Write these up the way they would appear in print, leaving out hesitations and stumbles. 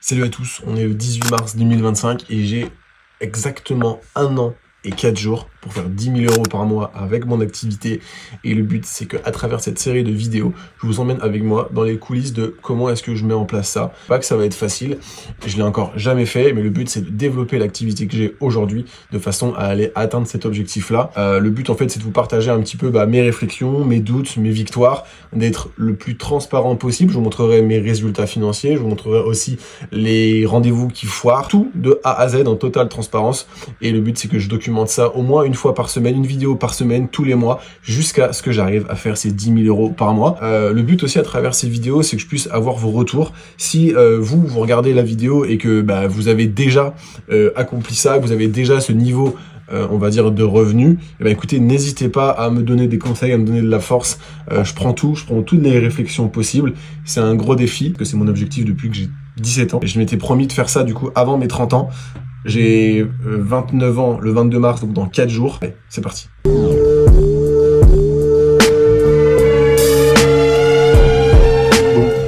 Salut à tous, on est le 18 mars 2025 et j'ai exactement 1 an et 4 jours pour faire 10 000 € par mois avec mon activité. Et le but, c'est qu'à travers cette série de vidéos, je vous emmène avec moi dans les coulisses de comment est-ce que je mets en place ça. Pas que ça va être facile, je l'ai encore jamais fait, mais le but, c'est de développer l'activité que j'ai aujourd'hui de façon à aller atteindre cet objectif-là. Le but, en fait, c'est de vous partager un petit peu mes réflexions, mes doutes, mes victoires, d'être le plus transparent possible. Je vous montrerai mes résultats financiers, je vous montrerai aussi les rendez-vous qui foirent, tout de A à Z en totale transparence. Et le but, c'est que je documente ça au moins une fois par semaine, une vidéo par semaine, tous les mois, jusqu'à ce que j'arrive à faire ces 10 000 € par mois. Le but aussi à travers ces vidéos, c'est que je puisse avoir vos retours. Si vous regardez la vidéo et que vous avez déjà accompli ça, que vous avez déjà ce niveau on va dire de revenus, et écoutez, n'hésitez pas à me donner des conseils, à me donner de la force. Je prends toutes les réflexions possibles. C'est un gros défi, que c'est mon objectif depuis que j'ai 17 ans. Et je m'étais promis de faire ça du coup avant mes 30 ans. J'ai 29 ans le 22 mars, donc dans 4 jours. Allez, c'est parti. Bon,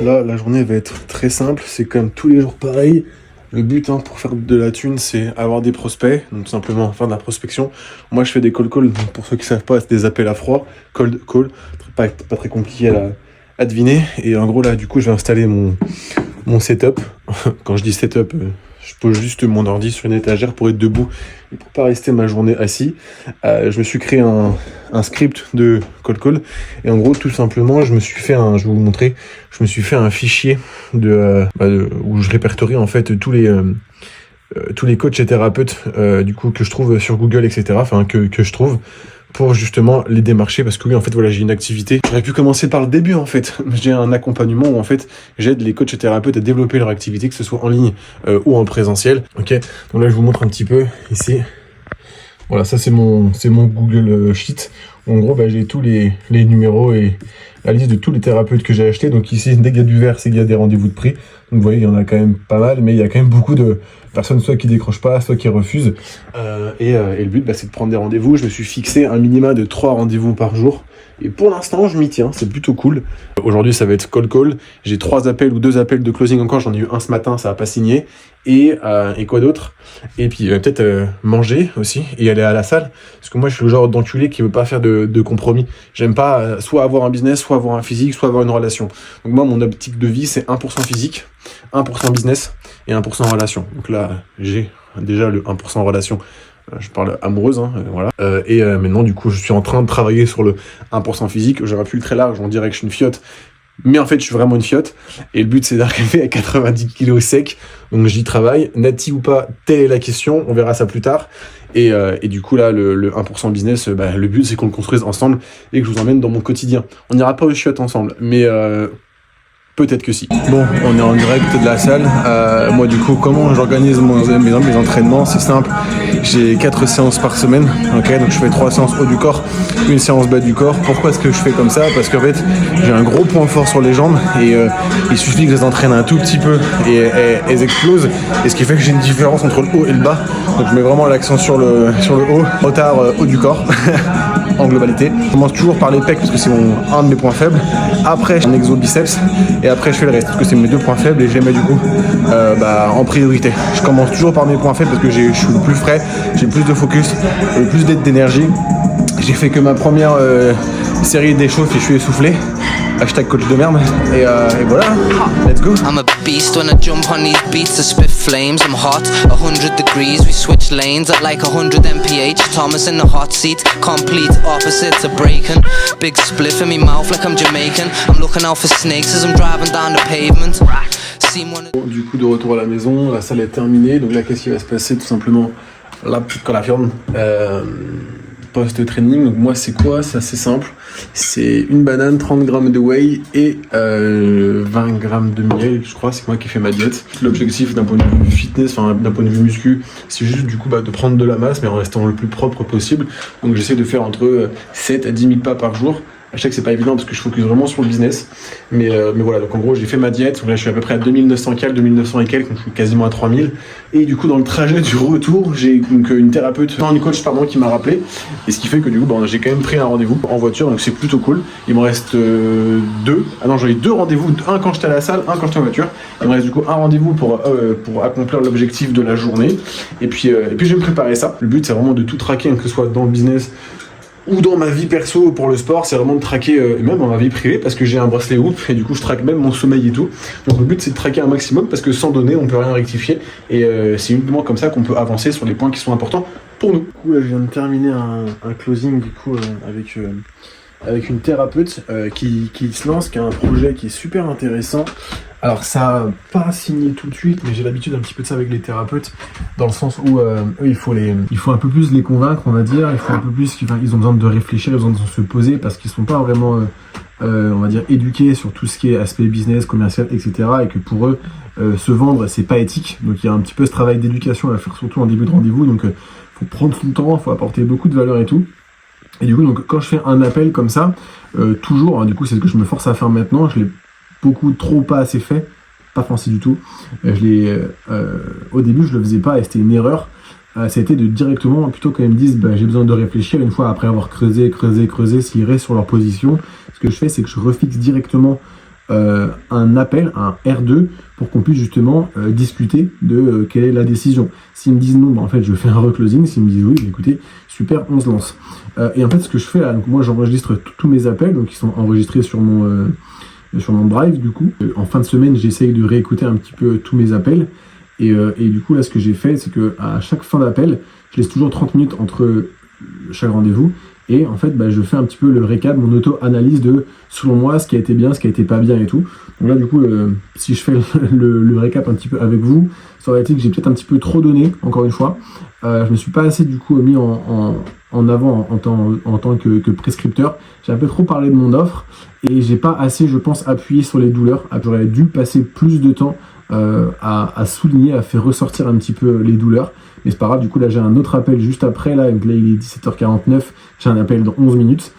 là, la journée va être très simple. C'est comme tous les jours pareil. Le but pour faire de la thune, c'est avoir des prospects, donc tout simplement faire de la prospection. Moi, je fais des cold calls, donc pour ceux qui savent pas, c'est des appels à froid, cold call, pas très compliqué à deviner. Et en gros, là, du coup, je vais installer mon setup. Quand je dis setup, je pose juste mon ordi sur une étagère pour être debout et pour pas rester ma journée assis. Je me suis créé un script de cold call et en gros tout simplement je me suis fait je vais vous montrer, je me suis fait un fichier où je répertorie en fait tous les coachs et thérapeutes du coup que je trouve sur Google, etc. Enfin que je trouve pour justement les démarcher, parce que oui, en fait, voilà, j'ai une activité. J'aurais pu commencer par le début, en fait. J'ai un accompagnement où, en fait, j'aide les coachs et thérapeutes à développer leur activité, que ce soit en ligne ou en présentiel. Ok. Donc là, je vous montre un petit peu ici. Voilà, ça, c'est mon Google Sheet. En gros, j'ai tous les numéros et la liste de tous les thérapeutes que j'ai achetés. Donc ici, dès qu'il y a du vert, c'est qu'il y a des rendez-vous de prix. Donc vous voyez, il y en a quand même pas mal, mais il y a quand même beaucoup de personnes soit qui décrochent pas, soit qui refusent. Et le but, c'est de prendre des rendez-vous. Je me suis fixé un minima de 3 rendez-vous par jour. Et pour l'instant, je m'y tiens, c'est plutôt cool. Aujourd'hui, ça va être cold call. J'ai 3 appels ou 2 appels de closing encore. J'en ai eu un ce matin, ça n'a pas signé. Et quoi d'autre? Et puis peut-être manger aussi et aller à la salle. Parce que moi, je suis le genre d'enculé qui veut pas faire de compromis. J'aime pas soit avoir un business, soit avoir un physique, soit avoir une relation. Donc moi, mon optique de vie, c'est 1% physique, 1% business et 1% relation. Donc là, j'ai déjà le 1% relation. Je parle amoureuse, voilà. Et maintenant, du coup, je suis en train de travailler sur le 1% physique. J'aurais pu le très large, on dirait que je suis une fiotte. Mais en fait, je suis vraiment une fiotte. Et le but, c'est d'arriver à 90 kilos sec. Donc, j'y travaille. Nati ou pas, telle est la question. On verra ça plus tard. Et du coup, là, le 1% business, le but, c'est qu'on le construise ensemble et que je vous emmène dans mon quotidien. On n'ira pas aux chiottes ensemble, mais peut-être que si. Bon, on est en direct de la salle. Moi, du coup, comment j'organise mes entraînements? C'est simple. J'ai 4 séances par semaine. Ok, donc je fais 3 séances haut du corps, une séance bas du corps. Pourquoi est-ce que je fais comme ça? Parce qu'en fait, j'ai un gros point fort sur les jambes et il suffit que je les entraîne un tout petit peu et elles explosent. Et ce qui fait que j'ai une différence entre le haut et le bas. Donc je mets vraiment l'accent sur le haut, retard haut du corps. En globalité. Je commence toujours par les pecs parce que c'est un de mes points faibles. Après, j'ai un exo biceps et après je fais le reste parce que c'est mes 2 points faibles et je les mets du coup en priorité. Je commence toujours par mes points faibles parce que je suis le plus frais, j'ai le plus de focus, le plus d'énergie. J'ai fait que ma première série d'échauffe et je suis essoufflé. Hashtag coach de merde. Et voilà, let's go. I'm a beast when I jump on these beats to spit flames. I'm hot, 100 degrees, we switch lanes at like 100 mph. Thomas in the hot seat, complete opposites are breaking. Big spliff in me mouth like I'm Jamaican. I'm looking out for snakes as I'm driving down the pavement. Du coup, de retour à la maison, la salle est terminée. Donc là, qu'est-ce qui va se passer? Tout simplement, la petite colafione. Post-training, donc moi c'est quoi? C'est assez simple, c'est une banane, 30 grammes de whey et 20 grammes de miel, je crois, c'est moi qui fais ma diète. L'objectif d'un point de vue fitness, enfin d'un point de vue muscu, c'est juste du coup de prendre de la masse mais en restant le plus propre possible. Donc j'essaie de faire entre 7 à 10 000 pas par jour. Je sais que c'est pas évident parce que je focus vraiment sur le business. Mais voilà, donc en gros, j'ai fait ma diète. Donc là, je suis à peu près à 2900 cales, 2900 et quelques, donc je suis quasiment à 3000. Et du coup, dans le trajet du retour, j'ai donc une thérapeute, une coach, pardon, qui m'a rappelé. Et ce qui fait que du coup, j'ai quand même pris un rendez-vous en voiture, donc c'est plutôt cool. Il me reste deux. Ah non, j'en ai deux rendez-vous, un quand j'étais à la salle, un quand j'étais en voiture. Il me reste du coup un rendez-vous pour accomplir l'objectif de la journée. Et puis je vais me préparer ça. Le but, c'est vraiment de tout traquer, hein, que ce soit dans le business ou dans ma vie perso pour le sport, c'est vraiment de traquer, même dans ma vie privée, parce que j'ai un bracelet Whoop, et du coup je traque même mon sommeil et tout. Donc le but c'est de traquer un maximum, parce que sans données on peut rien rectifier, et c'est uniquement comme ça qu'on peut avancer sur les points qui sont importants pour nous. Du coup là je viens de terminer un closing du coup avec une thérapeute qui se lance, qui a un projet qui est super intéressant. Alors ça pas signé tout de suite, mais j'ai l'habitude un petit peu de ça avec les thérapeutes, dans le sens où eux, il faut un peu plus les convaincre, on va dire. Il faut un peu plus, ils ont besoin de réfléchir, ils ont besoin de se poser, parce qu'ils sont pas vraiment, on va dire, éduqués sur tout ce qui est aspect business, commercial, etc. Et que pour eux, se vendre, c'est pas éthique. Donc il y a un petit peu ce travail d'éducation à faire, surtout en début de rendez-vous. Donc faut prendre son temps, faut apporter beaucoup de valeur et tout. Et du coup, donc quand je fais un appel comme ça, toujours, hein, du coup c'est ce que je me force à faire maintenant, je l'ai beaucoup trop pas assez fait, pas fancy du tout. Au début je le faisais pas et c'était une erreur. Ça a été de directement, plutôt quand ils me disent j'ai besoin de réfléchir, une fois après avoir creusé, s'ils restent sur leur position, ce que je fais c'est que je refixe directement un appel, un R2, pour qu'on puisse justement discuter de quelle est la décision. S'ils me disent non, en fait je fais un reclosing. S'ils me disent oui, écoutez, super, on se lance. Et en fait ce que je fais là, donc moi j'enregistre tous mes appels, donc ils sont enregistrés sur mon drive du coup. En fin de semaine j'essaye de réécouter un petit peu tous mes appels. Et du coup là ce que j'ai fait c'est que à chaque fin d'appel, je laisse toujours 30 minutes entre chaque rendez-vous. Et en fait, je fais un petit peu le récap, mon auto-analyse de, selon moi, ce qui a été bien, ce qui a été pas bien et tout. Donc là, du coup, si je fais le récap un petit peu avec vous, ça aurait été que j'ai peut-être un petit peu trop donné, encore une fois. Je me suis pas assez, du coup, mis en avant en tant que prescripteur. J'ai un peu trop parlé de mon offre et j'ai pas assez, je pense, appuyé sur les douleurs. J'aurais dû passer plus de temps à souligner, à faire ressortir un petit peu les douleurs. Mais c'est pas grave, du coup là j'ai un autre appel juste après, là il est 17h49, j'ai un appel dans 11 minutes.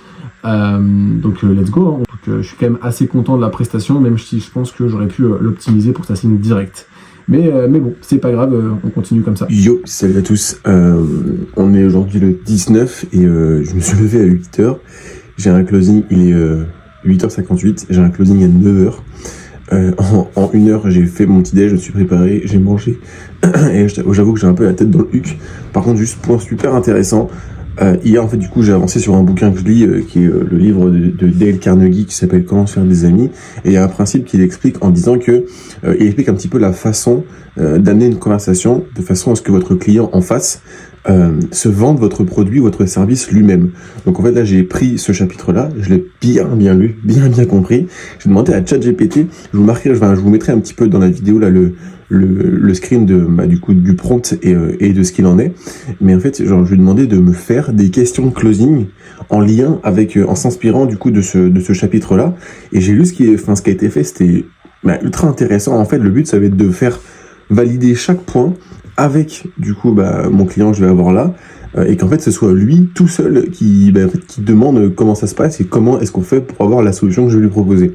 Donc let's go, hein. Donc, je suis quand même assez content de la prestation, même si je pense que j'aurais pu l'optimiser pour que ça signe direct. Mais bon, c'est pas grave, on continue comme ça. Yo, salut à tous, on est aujourd'hui le 19 et je me suis levé à 8h. J'ai un closing, il est 8h58, j'ai un closing à 9h. En 1 heure, j'ai fait mon petit déj, je me suis préparé, j'ai mangé. Et j'avoue que j'ai un peu la tête dans le huc. Par contre, juste point super intéressant. Hier, en fait, du coup, j'ai avancé sur un bouquin que je lis, qui est le livre de Dale Carnegie, qui s'appelle Comment se faire des amis. Et il y a un principe qu'il explique en disant que, il explique un petit peu la façon d'amener une conversation de façon à ce que votre client en face se vende votre produit, votre service lui-même. Donc en fait là j'ai pris ce chapitre-là, je l'ai bien lu, bien compris. J'ai demandé à ChatGPT, je vous mettrai un petit peu dans la vidéo là le screen du prompt et de ce qu'il en est. Mais en fait je lui ai demandé de me faire des questions closing en lien avec, en s'inspirant du coup de ce chapitre-là. Et j'ai lu ce qui a été fait, c'était ultra intéressant. En fait le but ça va être de faire valider chaque point avec du coup mon client que je vais avoir là, et qu'en fait ce soit lui tout seul qui demande comment ça se passe et comment est-ce qu'on fait pour avoir la solution que je vais lui proposer.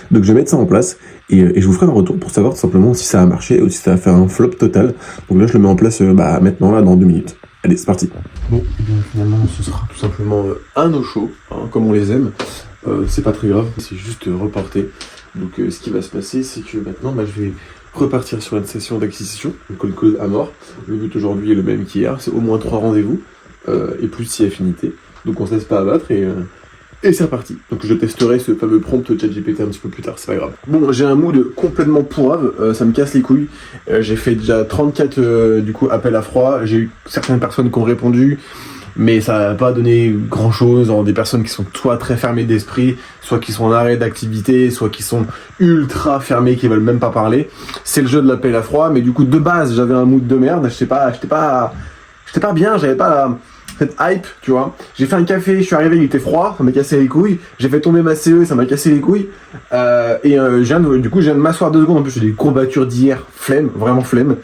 Donc je vais mettre ça en place et je vous ferai un retour pour savoir tout simplement si ça a marché ou si ça a fait un flop total. Donc là je le mets en place maintenant là dans 2 minutes. Allez, c'est parti. Bon, et bien finalement ce sera tout simplement un no-show, hein, comme on les aime. C'est pas très grave, c'est juste reporté. Donc ce qui va se passer c'est que maintenant je vais repartir sur une session d'acquisition, une call à mort. Le but aujourd'hui est le même qu'hier, c'est au moins 3 rendez-vous, et plus si affinité. Donc on se laisse pas abattre et c'est reparti. Donc je testerai ce fameux prompt ChatGPT un petit peu plus tard, c'est pas grave. Bon, j'ai un mood complètement pourrave, ça me casse les couilles. J'ai fait déjà 34 du coup appels à froid, j'ai eu certaines personnes qui ont répondu, mais ça n'a pas donné grand chose. Des personnes qui sont soit très fermées d'esprit, soit qui sont en arrêt d'activité, soit qui sont ultra fermées, qui veulent même pas parler. C'est le jeu de l'appel à froid, mais du coup de base j'avais un mood de merde, j'étais pas bien, j'avais pas cette hype, tu vois. J'ai fait un café, je suis arrivé, il était froid, ça m'a cassé les couilles. J'ai fait tomber ma CE, ça m'a cassé les couilles. Je viens de m'asseoir 2 secondes. En plus, j'ai des courbatures d'hier, flemme, vraiment flemme.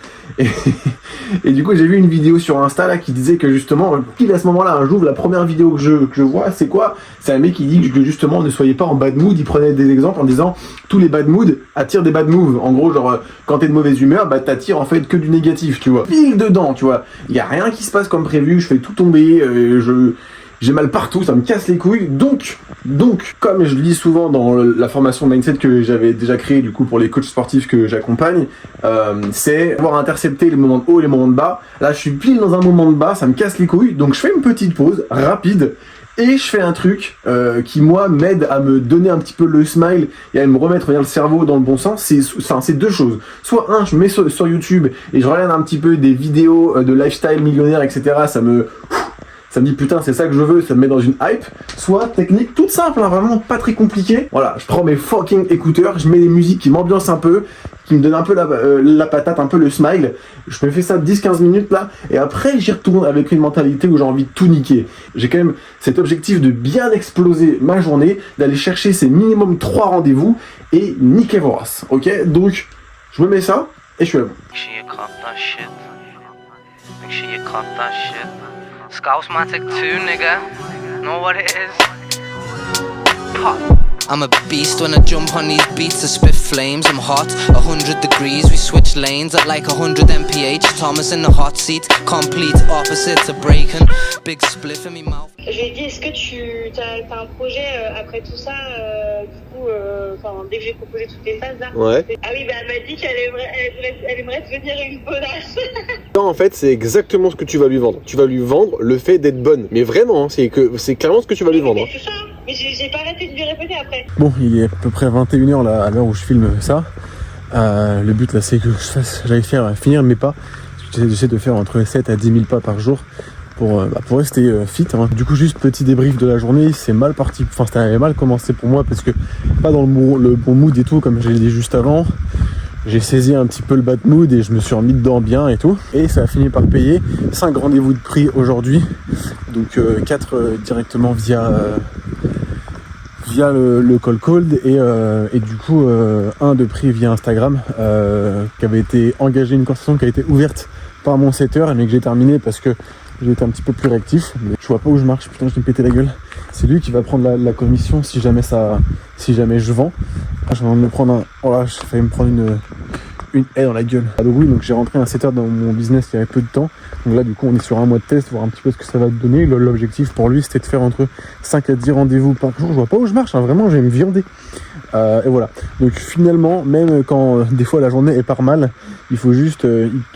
Et du coup, j'ai vu une vidéo sur Insta là qui disait que justement, pile à ce moment-là, un jour, la première vidéo que je vois, c'est quoi? C'est un mec qui dit que justement, ne soyez pas en bad mood. Il prenait des exemples en disant tous les bad moods attirent des bad moves. En gros, genre, quand t'es de mauvaise humeur, bah t'attires en fait que du négatif, tu vois. Pile dedans, tu vois. Il y a rien qui se passe comme prévu, je fais tout tomber, j'ai mal partout, ça me casse les couilles. Donc, comme je le dis souvent dans la formation Mindset que j'avais déjà créée du coup pour les coachs sportifs que j'accompagne, c'est avoir intercepté les moments de haut et les moments de bas. Là, je suis pile dans un moment de bas, ça me casse les couilles. Donc, je fais une petite pause rapide et je fais un truc qui moi m'aide à me donner un petit peu le smile et à me remettre le cerveau dans le bon sens. C'est 2 choses. Soit je mets sur YouTube et je regarde un petit peu des vidéos de lifestyle millionnaire, etc. Ça me dit putain c'est ça que je veux, ça me met dans une hype. Soit technique toute simple, hein, vraiment pas très compliquée. Voilà, je prends mes fucking écouteurs, je mets des musiques qui m'ambiancent un peu, qui me donnent un peu la patate, un peu le smile. Je me fais ça 10-15 minutes là, et après j'y retourne avec une mentalité où j'ai envie de tout niquer. J'ai quand même cet objectif de bien exploser ma journée, d'aller chercher ces minimum 3 rendez-vous et niquer vos races, ok? Donc je me mets ça et je suis là. Scousematic 2, nigga. Know what it is? Pop. I'm a beast when I jump on these beats, I spit flames, I'm hot, 100 degrees, we switch lanes at like 100 mph, Thomas in the hot seat, complete opposites of breaking, big spliff in me mouth. Je lui ai dit, est-ce que tu as un projet après tout ça, dès que j'ai proposé toutes les phases là. Ouais. Ah oui, bah elle m'a dit qu'elle aimerait devenir une bonasse. Non, en fait, c'est exactement ce que tu vas lui vendre. Tu vas lui vendre le fait d'être bonne. Mais vraiment, c'est clairement ce que tu vas lui vendre. C'est ça, mais j'ai pas arrêté de lui répéter après. Bon, il est à peu près 21h là, à l'heure où je filme ça. Le but là, c'est que j'aille finir mes pas. J'essaie de faire entre 7 à 10 000 pas par jour pour rester fit, hein. Du coup, juste petit débrief de la journée, c'est mal parti, enfin ça avait mal commencé pour moi parce que pas dans le bon mood et tout, comme j'ai dit juste avant. J'ai saisi un petit peu le bad mood et je me suis remis dedans bien et tout. Et ça a fini par payer. 5 rendez-vous de prix aujourd'hui. Donc 4 directement via le call cold et du coup un de prix via Instagram qui avait été engagé, une conversation qui a été ouverte par mon setter mais que j'ai terminé parce que j'ai été un petit peu plus réactif. Mais je vois pas où je marche, putain je vais me péter la gueule. C'est lui qui va prendre la commission si jamais je vends. Je viens de me prendre un... Oh là, j'ai failli me prendre une haie dans la gueule. Donc oui, donc j'ai rentré un setter dans mon business il y avait peu de temps. Donc là du coup on est sur un mois de test, voir un petit peu ce que ça va donner. L'objectif pour lui c'était de faire entre 5 à 10 rendez-vous par jour. Je vois pas où je marche, hein, vraiment je vais me viander. Et voilà. Donc finalement, même quand des fois la journée est pas mal, il faut juste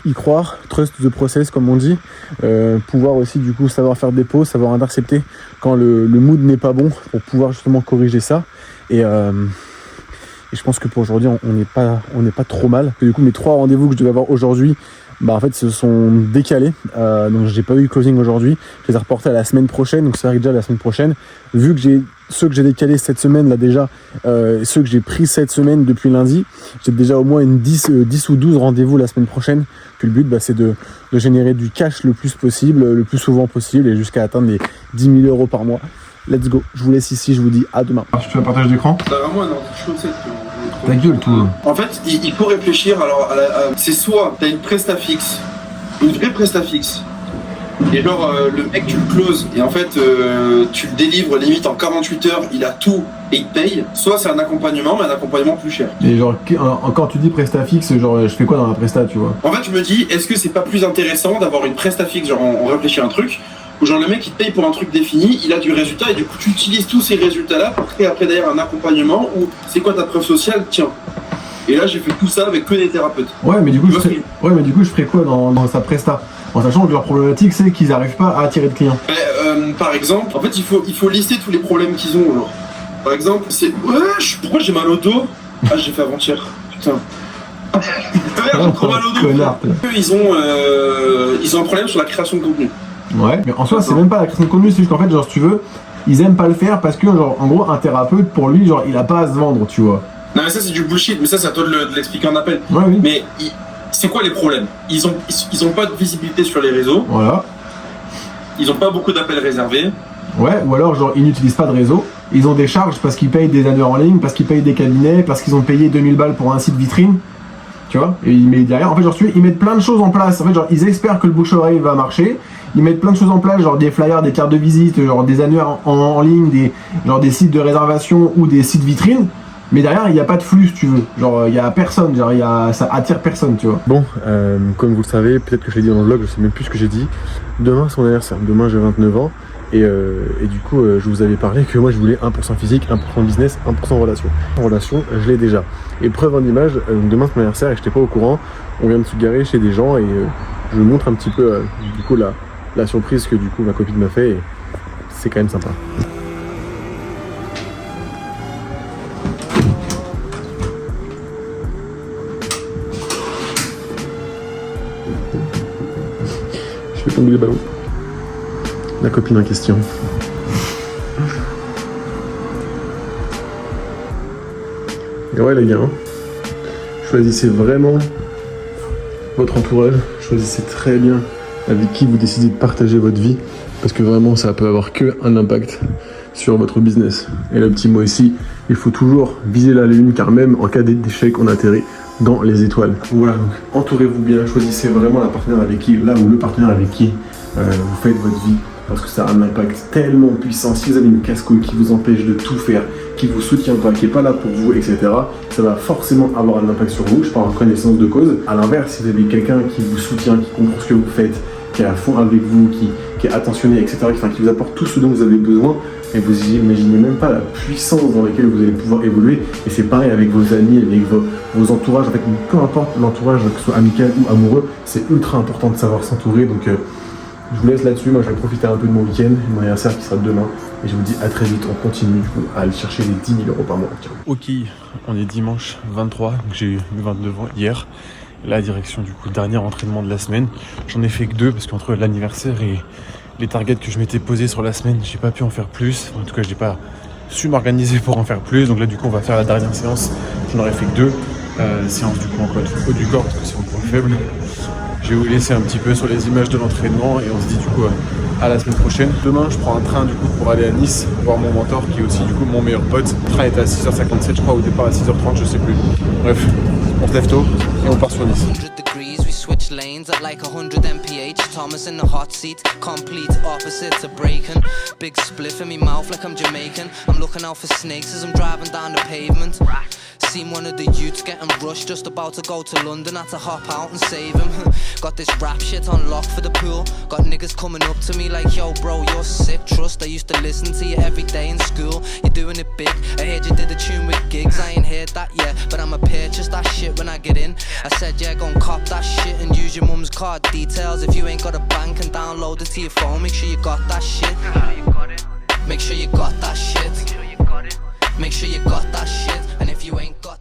y croire, trust the process comme on dit, pouvoir aussi du coup savoir faire des pauses, savoir intercepter quand le mood n'est pas bon pour pouvoir justement corriger ça. Et je pense que pour aujourd'hui on n'est pas trop mal. Du coup mes 3 rendez-vous que je devais avoir aujourd'hui, en fait se sont décalés, donc j'ai pas eu closing aujourd'hui, je les ai reportés à la semaine prochaine, donc ça arrive déjà la semaine prochaine. Vu que j'ai ceux que j'ai décalés cette semaine là déjà, ceux que j'ai pris cette semaine depuis lundi, j'ai déjà au moins 10 ou 12 rendez-vous la semaine prochaine. Puis le but c'est de générer du cash le plus possible, le plus souvent possible et jusqu'à atteindre les 10 000 € par mois. Let's go, je vous laisse ici, je vous dis à demain. Tu fais un partage d'écran? T'as vraiment un ordi chaussette. Ta gueule, tout. En fait, il faut réfléchir. Alors, c'est soit t'as une presta fixe, une vraie presta fixe, et genre le mec tu le closes et en fait tu le délivres limite en 48 heures, il a tout et il te paye. Soit c'est un accompagnement, mais un accompagnement plus cher. Et genre, quand tu dis presta fixe, genre je fais quoi dans la presta, tu vois? En fait, je me dis, est-ce que c'est pas plus intéressant d'avoir une presta fixe, genre on réfléchit à un truc, où genre le mec il te paye pour un truc défini, il a du résultat et du coup tu utilises tous ces résultats là pour créer après derrière un accompagnement où c'est quoi ta preuve sociale, tiens. Et là j'ai fait tout ça avec que des thérapeutes. Ouais mais du coup je ferais quoi dans sa presta? En sachant que leur problématique c'est qu'ils n'arrivent pas à attirer de clients. Par exemple, en fait il faut lister tous les problèmes qu'ils ont. Genre. Par exemple, c'est pourquoi j'ai mal au dos? Ah j'ai fait avant-hier, putain. J'ai trop mal au dos. Connard. Ils ont un problème sur la création de contenu. Ouais, mais en soi c'est même pas la création de contenu, c'est juste qu'en fait genre si tu veux, ils aiment pas le faire parce que genre en gros un thérapeute pour lui genre il a pas à se vendre, tu vois. Non mais ça c'est du bullshit, mais ça c'est à toi de l'expliquer en appel. Ouais, oui. Mais c'est quoi les problèmes? Ils ont pas de visibilité sur les réseaux. Voilà. ils ont pas beaucoup d'appels réservés. Ouais, ou alors genre ils n'utilisent pas de réseau, ils ont des charges parce qu'ils payent des annuaires en ligne, parce qu'ils payent des cabinets, parce qu'ils ont payé 2000 balles pour un site vitrine, tu vois, et ils mettent derrière, en fait genre ils mettent plein de choses en place, en fait genre ils espèrent que le bouche-oreille va marcher, ils mettent plein de choses en place, genre des flyers, des cartes de visite, genre des annuaires en ligne, des sites de réservation ou des sites vitrines, mais derrière il n'y a pas de flux si tu veux, genre il n'y a personne, genre ça attire personne, tu vois. Bon, comme vous le savez, peut-être que je l'ai dit dans le vlog, je sais même plus ce que j'ai dit, demain c'est mon anniversaire, demain j'ai 29 ans, et du coup je vous avais parlé que moi je voulais 1% physique, 1% business, 1% relation. En relation, je l'ai déjà. Et preuve en image, demain c'est mon anniversaire et j'étais pas au courant, on vient de se garer chez des gens et je vous montre un petit peu du coup la surprise que du coup ma copine m'a fait et c'est quand même sympa. Je fais tomber les ballons. La copine en question. Et ouais les gars, choisissez vraiment votre entourage, choisissez très bien avec qui vous décidez de partager votre vie, parce que vraiment ça peut avoir que un impact sur votre business. Et le petit mot ici, il faut toujours viser la lune, car même en cas d'échec, on atterrit dans les étoiles. Voilà, donc entourez-vous bien, choisissez vraiment la partenaire avec qui, là ou le partenaire avec qui vous faites votre vie, parce que ça a un impact tellement puissant. Si vous avez une casse-couille qui vous empêche de tout faire, qui vous soutient pas, qui est pas là pour vous, etc., ça va forcément avoir un impact sur vous. Je parle en connaissance de cause. À l'inverse, si vous avez quelqu'un qui vous soutient, qui comprend ce que vous faites, qui est à fond avec vous, qui est attentionné, etc., qui vous apporte tout ce dont vous avez besoin, et vous imaginez même pas la puissance dans laquelle vous allez pouvoir évoluer. Et c'est pareil avec vos amis, avec vos entourages, en fait, peu importe l'entourage, que ce soit amical ou amoureux, c'est ultra important de savoir s'entourer. Donc je vous laisse là-dessus, moi je vais profiter un peu de mon week-end, mon anniversaire qui sera demain, et je vous dis à très vite, on continue du coup à aller chercher les 10 000 € par mois. Ciao. Ok, on est dimanche 23, donc j'ai eu 29 ans hier, la direction du coup, dernier entraînement de la semaine. J'en ai fait que 2 parce qu'entre l'anniversaire et les targets que je m'étais posés sur la semaine, j'ai pas pu en faire plus, en tout cas j'ai pas su m'organiser pour en faire plus, donc là du coup on va faire la dernière séance, j'en aurais fait que 2, séance du coup encore une fois haut du corps parce que c'est mon point faible. Je vais vous laisser un petit peu sur les images de l'entraînement et on se dit du coup à la semaine prochaine. Demain je prends un train du coup pour aller à Nice voir mon mentor qui est aussi du coup mon meilleur pote. Le train est à 6h57 je crois, au départ à 6h30, je sais plus. Bref, on se lève tôt et on part sur Nice. Switch lanes at like 100 mph. Thomas in the hot seat, complete opposite to breaking. Big spliff in me mouth like I'm Jamaican. I'm looking out for snakes as I'm driving down the pavement. Seen one of the youths getting rushed, just about to go to London. Had to hop out and save him. Got this rap shit on lock for the pool. Got niggas coming up to me like, yo bro, you're sick. Trust, I used to listen to you every day in school. You're doing it big, I heard you did a tune with Gigs. I ain't heard that yet, but I'ma purchase that shit when I get in. I said yeah, gon' cop that shit and use your mum's card details. If you ain't got a bank and download it to your phone, make sure you got that shit. Make sure you got that shit. Make sure you got that shit. And if you ain't got